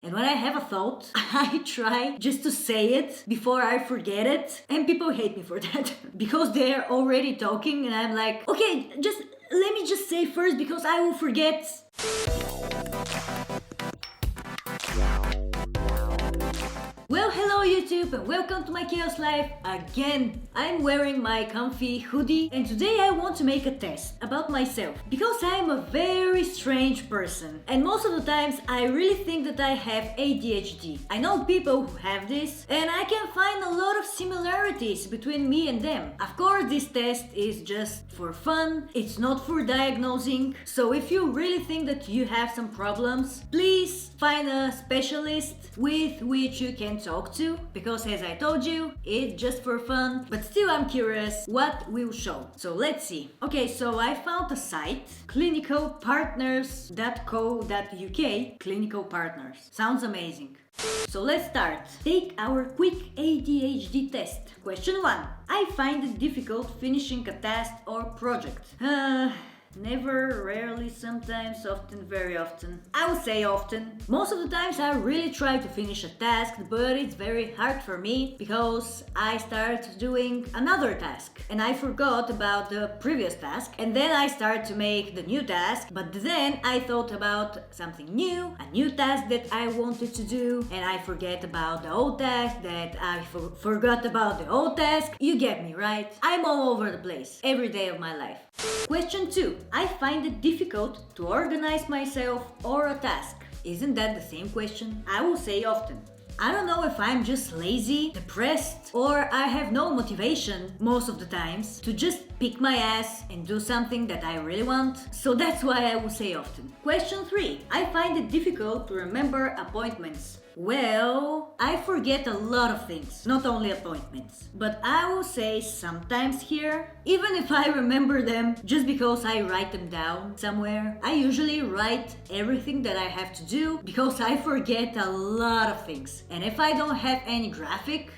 And when I have a thought, I try just to say it before I forget it. And people hate me for that because they're already talking and I'm like, okay, just let me just say first because I will forget. Well, hello YouTube and welcome to my Chaos Life again. I'm wearing my comfy hoodie and today I want to make a test about myself because I'm a very strange person and most of the times I really think that I have ADHD. I know people who have this and I can find a lot of similarities between me and them. Of course, this test is just for fun, it's not for diagnosing, so if you really think that you have some problems, please find a specialist with which you can talk to, because as I told you, it's just for fun, but still I'm curious what will show. So let's see. Okay, so I found a site, clinicalpartners.co.uk. Clinical Partners. Sounds amazing. So let's start. Take our quick ADHD test. Question 1. I find it difficult finishing a task or project. Never, rarely, sometimes, often, very often. I would say often. Most of the times I really try to finish a task, but it's very hard for me because I start doing another task and I forgot about the previous task and then I start to make the new task, but then I thought about something new, a new task that I wanted to do, and I forget about the old task that I forgot about the old task. You get me, right? I'm all over the place every day of my life. Question 2. I find it difficult to organize myself or a task. Isn't that the same question? I will say often. I don't know if I'm just lazy, depressed, or I have no motivation most of the times to just pick my ass and do something that I really want. So that's why I will say often. Question 3. I find it difficult to remember appointments. Well, I forget a lot of things, not only appointments. But I will say sometimes here, even if I remember them just because I write them down somewhere, I usually write everything that I have to do because I forget a lot of things. And if I don't have any graphic,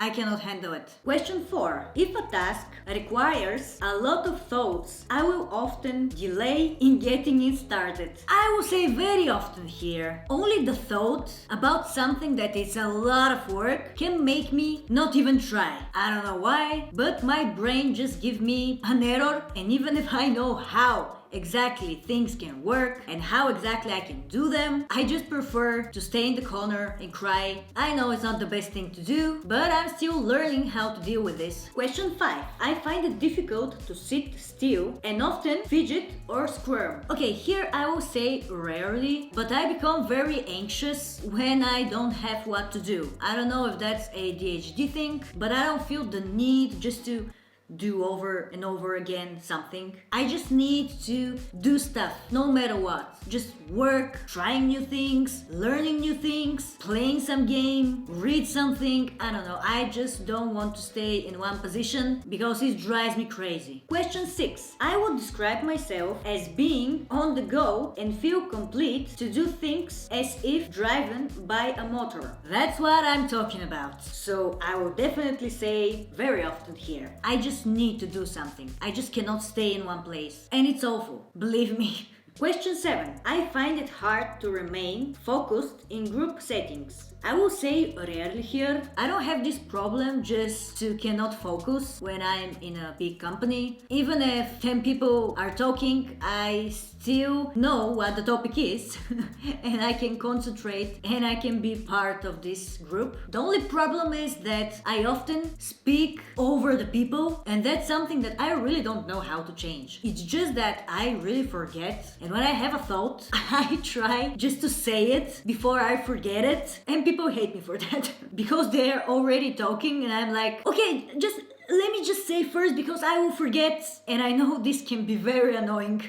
I cannot handle it. Question 4. If a task requires a lot of thoughts, I will often delay in getting it started. I will say very often here. Only the thought about something that is a lot of work can make me not even try. I don't know why, but my brain just gives me an error, and even if I know how exactly things can work and how exactly I can do them, I just prefer to stay in the corner and cry. I know it's not the best thing to do, but I'm still learning how to deal with this. Question 5. I find it difficult to sit still and often fidget or squirm. Okay, here I will say rarely, but I become very anxious when I don't have what to do. I don't know if that's ADHD thing, but I don't feel the need just to do over and over again something. I just need to do stuff no matter what. Just work, trying new things, learning new things, playing some game, read something. I don't know. I just don't want to stay in one position because it drives me crazy. Question 6. I would describe myself as being on the go and feel complete to do things as if driven by a motor. That's what I'm talking about. So I will definitely say very often here. I just need to do something. I just cannot stay in one place. And it's awful, believe me. Question 7. I find it hard to remain focused in group settings. I will say rarely here. I don't have this problem just to cannot focus when I'm in a big company. Even if 10 people are talking, I still know what the topic is and I can concentrate and I can be part of this group. The only problem is that I often speak over the people, and that's something that I really don't know how to change. It's just that I really forget, and when I have a thought, I try just to say it before I forget it, and people hate me for that because they're already talking and I'm like, okay, just let me just say first because I will forget, and I know this can be very annoying.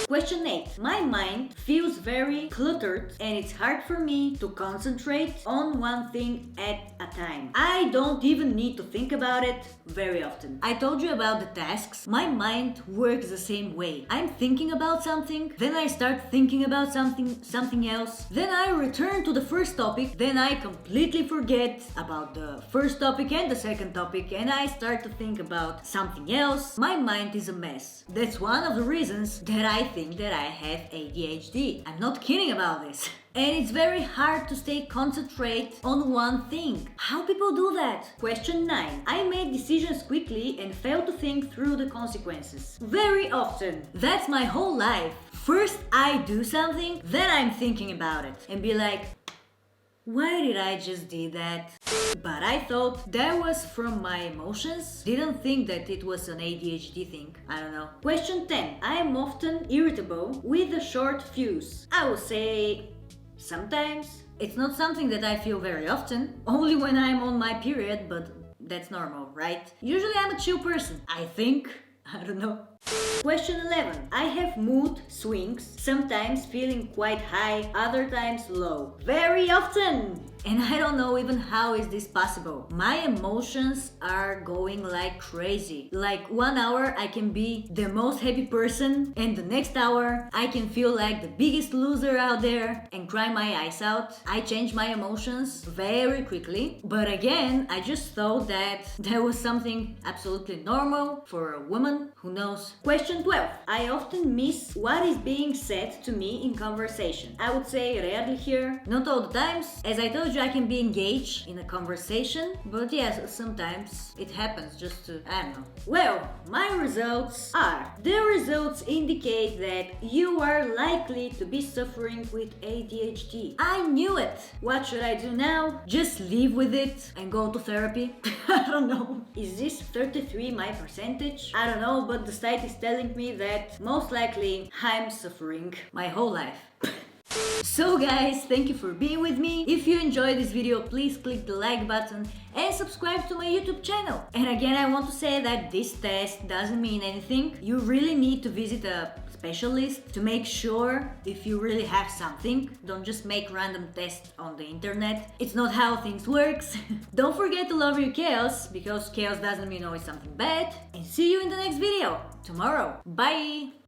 Question 8. My mind feels very cluttered and it's hard for me to concentrate on one thing at a time. I don't even need to think about it very often. I told you about the tasks. My mind works the same way. I'm thinking about something, then I start thinking about something else, then I return to the first topic, then I completely forget about the first topic and the second topic, and I start to think about something else. My mind is a mess. That's one of the reasons that I think think that I have ADHD. I'm not kidding about this. And it's very hard to stay concentrate on one thing. How people do that? Question 9. I make decisions quickly and fail to think through the consequences. Very often. That's my whole life. First I do something, then I'm thinking about it and be like, why did I just do that? But I thought that was from my emotions. Didn't think that it was an ADHD thing. I don't know. Question 10. I am often irritable with a short fuse. I will say sometimes. It's not something that I feel very often. Only when I'm on my period, but that's normal, right? Usually I'm a chill person. I think. I don't know. Question 11. I have mood swings, sometimes feeling quite high, other times low. Very often! And I don't know even how is this possible. My emotions are going like crazy. Like 1 hour I can be the most happy person and the next hour I can feel like the biggest loser out there and cry my eyes out. I change my emotions very quickly. But again, I just thought that there was something absolutely normal for a woman. Who knows? Question 12. I often miss what is being said to me in conversation. I would say rarely here, not all the times. As I told you, I can be engaged in a conversation, but yes, sometimes it happens just to, I don't know. Well, my results are, the results indicate that you are likely to be suffering with ADHD. I knew it. What should I do now? Just live with it and go to therapy? I don't know. Is this 33 my percentage? I don't know, but the site is telling me that most likely I'm suffering my whole life. So guys, thank you for being with me. If you enjoyed this video, please click the like button and subscribe to my YouTube channel. And again, I want to say that this test doesn't mean anything. You really need to visit a specialist to make sure if you really have something. Don't just make random tests on the internet. It's not how things works. Don't forget to love your chaos, because chaos doesn't mean always something bad. And see you in the next video tomorrow. Bye!